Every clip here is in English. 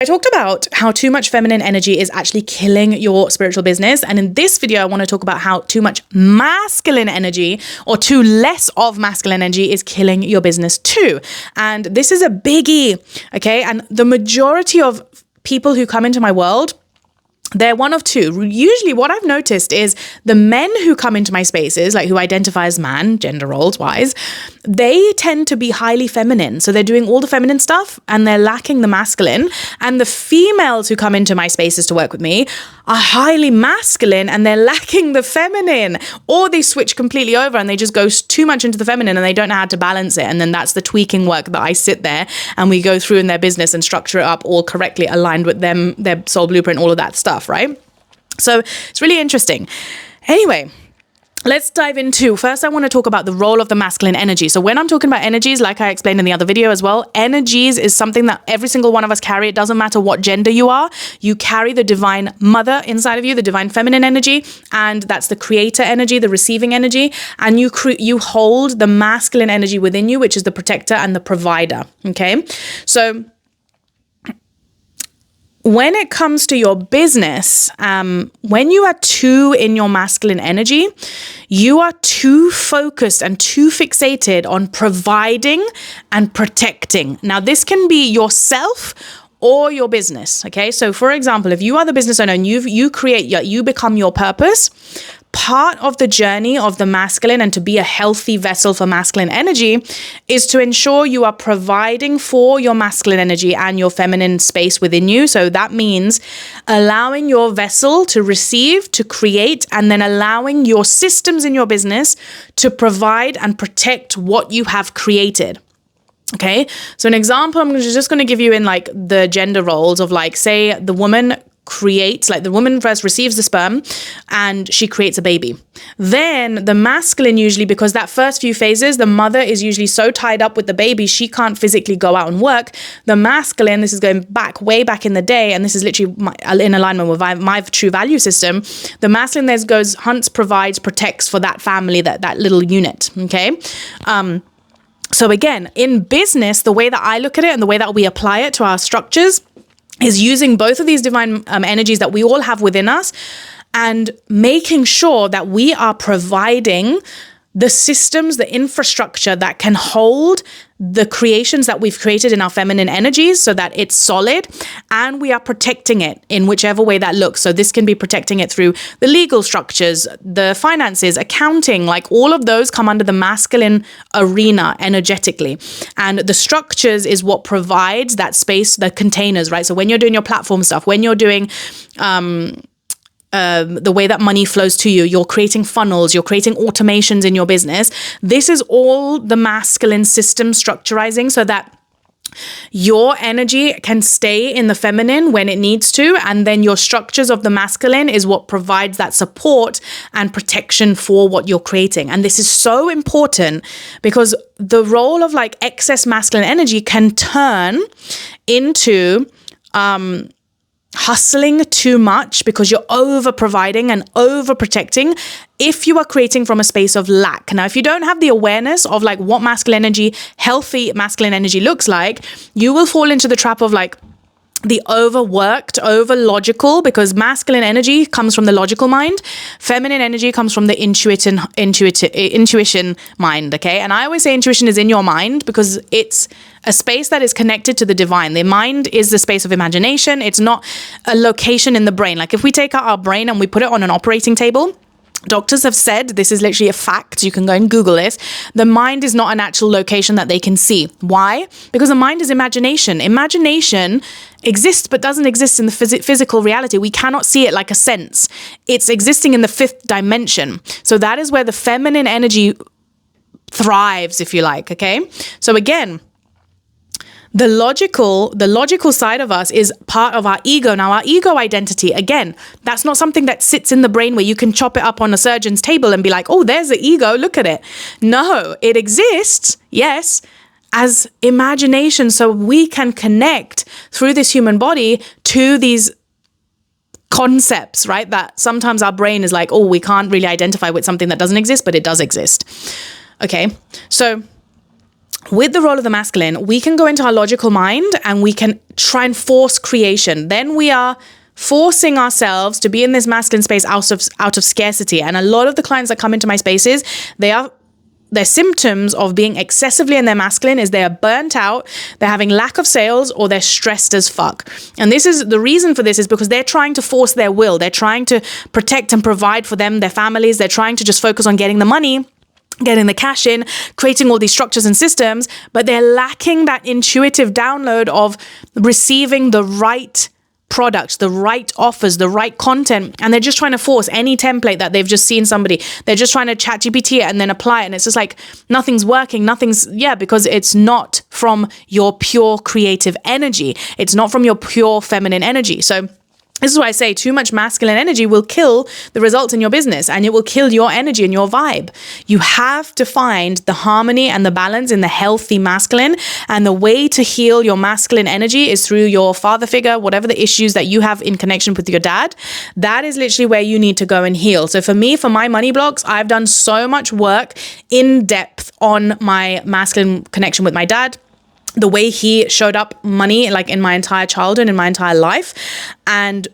I talked about how too much feminine energy is actually killing your spiritual business. And in this video, I want to talk about how too much masculine energy or too less of masculine energy is killing your business too. And this is a biggie, okay? And the majority of people who come into my world, they're one of two. Usually what I've noticed is the men who come into my spaces, like who identify as man, gender roles wise, they tend to be highly feminine. So they're doing all the feminine stuff and they're lacking the masculine. And the females who come into my spaces to work with me are highly masculine and they're lacking the feminine. Or they switch completely over and they just go too much into the feminine and they don't know how to balance it. And then that's the tweaking work that I sit there and we go through in their business and structure it up all correctly aligned with them, their soul blueprint, all of that stuff, right? So it's really interesting. Anyway, let's dive into, first I want to talk about the role of the masculine energy. So when I'm talking about energies, like I explained in the other video as well, energies is something that every single one of us carry. It doesn't matter what gender you are. You carry the divine mother inside of you, the divine feminine energy, and that's the creator energy, the receiving energy, and you hold the masculine energy within you, which is the protector and the provider, okay? So when it comes to your business, when you are too in your masculine energy, you are too focused and too fixated on providing and protecting. Now, this can be yourself or your business, okay? So for example, if you are the business owner and you become your purpose, part of the journey of the masculine and to be a healthy vessel for masculine energy is to ensure you are providing for your masculine energy and your feminine space within you. So that means allowing your vessel to receive, to create, and then allowing your systems in your business to provide and protect what you have created. Okay, so an example I'm just going to give you in like the gender roles of like, say the woman creates, like the woman first receives the sperm and she creates a baby. Then the masculine usually, because that first few phases, the mother is usually so tied up with the baby, she can't physically go out and work. The masculine, this is going back, way back in the day, and this is literally in alignment with my true value system. The masculine there goes, hunts, provides, protects for that family, that little unit, okay? So again, in business, the way that I look at it and the way that we apply it to our structures is using both of these divine energies that we all have within us and making sure that we are providing the systems, the infrastructure that can hold the creations that we've created in our feminine energies so that it's solid, and we are protecting it in whichever way that looks. So this can be protecting it through the legal structures, the finances, accounting, like all of those come under the masculine arena energetically. And the structures is what provides that space, the containers, right? So when you're doing your platform stuff, when you're doing the way that money flows to you, you're creating funnels, you're creating automations in your business. This is all the masculine system structurizing so that your energy can stay in the feminine when it needs to, and then your structures of the masculine is what provides that support and protection for what you're creating. And this is so important because the role of like excess masculine energy can turn into hustling too much because you're over providing and over protecting if you are creating from a space of lack. Now, if you don't have the awareness of like what masculine energy, healthy masculine energy looks like, you will fall into the trap of like the overworked, over logical, because masculine energy comes from the logical mind. Feminine energy comes from the intuition mind, okay? And I always say intuition is in your mind because it's a space that is connected to the divine. The mind is the space of imagination. It's not a location in the brain. Like if we take out our brain and we put it on an operating table, doctors have said, this is literally a fact, you can go and Google this, the mind is not an actual location that they can see. Why? Because the mind is imagination. Imagination exists but doesn't exist in the physical reality. We cannot see it like a sense. It's existing in the fifth dimension. So that is where the feminine energy thrives, if you like, okay? So again, the logical side of us is part of our ego. Now, our ego identity, again, that's not something that sits in the brain where you can chop it up on a surgeon's table and be like, oh, there's the ego, look at it. No, it exists, yes, as imagination. So we can connect through this human body to these concepts, right? That sometimes our brain is like, oh, we can't really identify with something that doesn't exist, but it does exist. Okay, so with the role of the masculine, we can go into our logical mind and we can try and force creation. Then we are forcing ourselves to be in this masculine space out of scarcity. And a lot of the clients that come into my spaces, their symptoms of being excessively in their masculine is they are burnt out, they're having lack of sales, or they're stressed as fuck. And this is the reason for this is because they're trying to force their will. They're trying to protect and provide for them, their families. They're trying to just focus on getting the money, getting the cash in, creating all these structures and systems, but they're lacking that intuitive download of receiving the right products, the right offers, the right content, and they're just trying to force any template that they've just seen somebody. They're just trying to chat GPT it and then apply it, and it's just like nothing's working, because it's not from your pure creative energy. It's not from your pure feminine energy. So this is why I say too much masculine energy will kill the results in your business, and it will kill your energy and your vibe. You have to find the harmony and the balance in the healthy masculine. And the way to heal your masculine energy is through your father figure, whatever the issues that you have in connection with your dad. That is literally where you need to go and heal. So for me, for my money blocks, I've done so much work in depth on my masculine connection with my dad, the way he showed up money, like in my entire childhood, in my entire life, and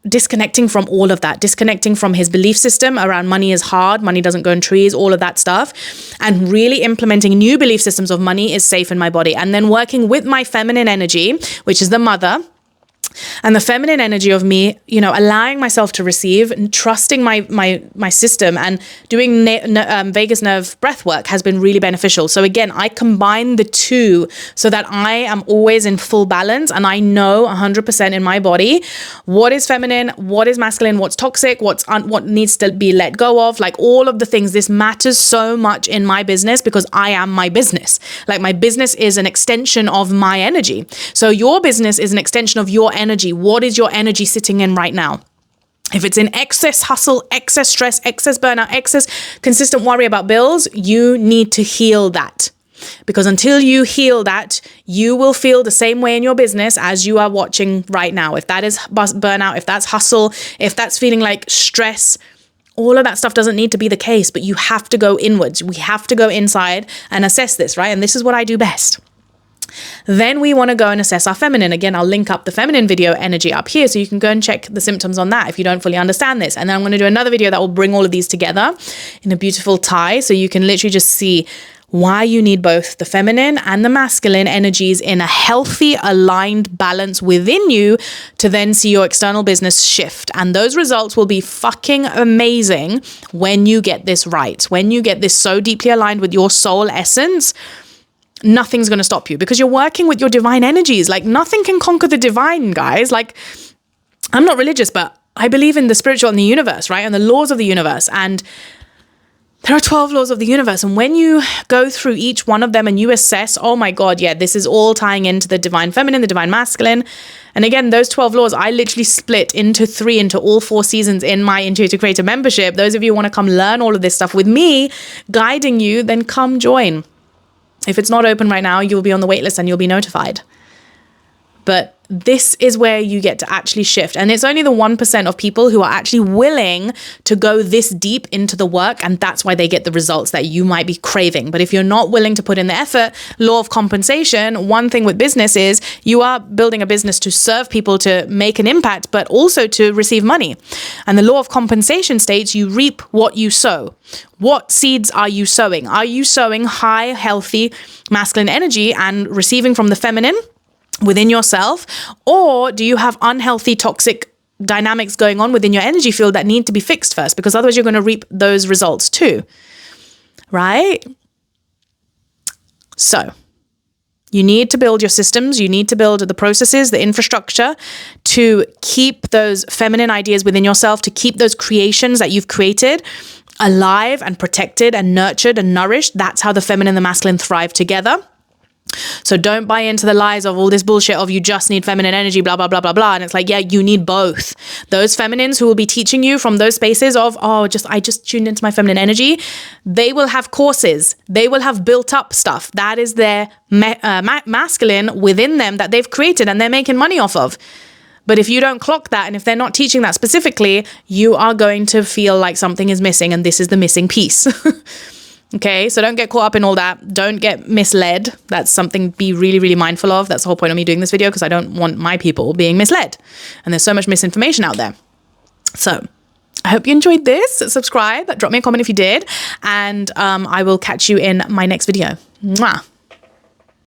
disconnecting from all of that, disconnecting from his belief system around money is hard, money doesn't go in trees, all of that stuff, and really implementing new belief systems of money is safe in my body. And then working with my feminine energy, which is the mother, and the feminine energy of me, allowing myself to receive and trusting my system, and doing vagus nerve breath work has been really beneficial. So again, I combine the two so that I am always in full balance, and I know 100% in my body what is feminine, what is masculine, what's toxic, what needs to be let go of, like all of the things. This matters so much in my business because I am my business. Like my business is an extension of my energy. So your business is an extension of your energy. What is your energy sitting in right now? If it's in excess hustle, excess stress, excess burnout, excess consistent worry about bills, you need to heal that. Because until you heal that, you will feel the same way in your business as you are watching right now. If that is burnout, if that's hustle, if that's feeling like stress, all of that stuff doesn't need to be the case, but you have to go inwards. We have to go inside and assess this, right? And this is what I do best. Then we want to go and assess our feminine. Again, I'll link up the feminine video energy up here so you can go and check the symptoms on that if you don't fully understand this. And then I'm going to do another video that will bring all of these together in a beautiful tie so you can literally just see why you need both the feminine and the masculine energies in a healthy, aligned balance within you to then see your external business shift. And those results will be fucking amazing when you get this right. When you get this so deeply aligned with your soul essence, nothing's going to stop you because you're working with your divine energies. Like nothing can conquer the divine, guys. Like I'm not religious, but I believe in the spiritual and the universe, right? And the laws of the universe. And there are 12 laws of the universe. And when you go through each one of them and you assess, oh my God, yeah, this is all tying into the divine feminine, the divine masculine. And again, those 12 laws, I literally split into all 4 seasons in my Intuitive Creator membership. Those of you who want to come learn all of this stuff with me, guiding you, then come join. If it's not open right now, you'll be on the waitlist and you'll be notified. But this is where you get to actually shift. And it's only the 1% of people who are actually willing to go this deep into the work. And that's why they get the results that you might be craving. But if you're not willing to put in the effort, law of compensation, one thing with business is you are building a business to serve people, to make an impact, but also to receive money. And the law of compensation states you reap what you sow. What seeds are you sowing? Are you sowing high, healthy, masculine energy and receiving from the feminine within yourself? Or do you have unhealthy, toxic dynamics going on within your energy field that need to be fixed first? Because otherwise you're going to reap those results too, right? So you need to build your systems. You need to build the processes, the infrastructure to keep those feminine ideas within yourself, to keep those creations that you've created alive and protected and nurtured and nourished. That's how the feminine and the masculine thrive together. So don't buy into the lies of all this bullshit of you just need feminine energy, blah, blah, blah, blah, blah. And it's like, yeah, you need both. Those feminines who will be teaching you from those spaces of, I just tuned into my feminine energy. They will have courses. They will have built up stuff. That is their masculine within them that they've created and they're making money off of. But if you don't clock that, and if they're not teaching that specifically, you are going to feel like something is missing, and this is the missing piece. Okay, so don't get caught up in all that. Don't get misled. That's something be really, really mindful of. That's the whole point of me doing this video, because I don't want my people being misled. And there's so much misinformation out there. So I hope you enjoyed this. Subscribe, drop me a comment if you did, and I will catch you in my next video. Mwah.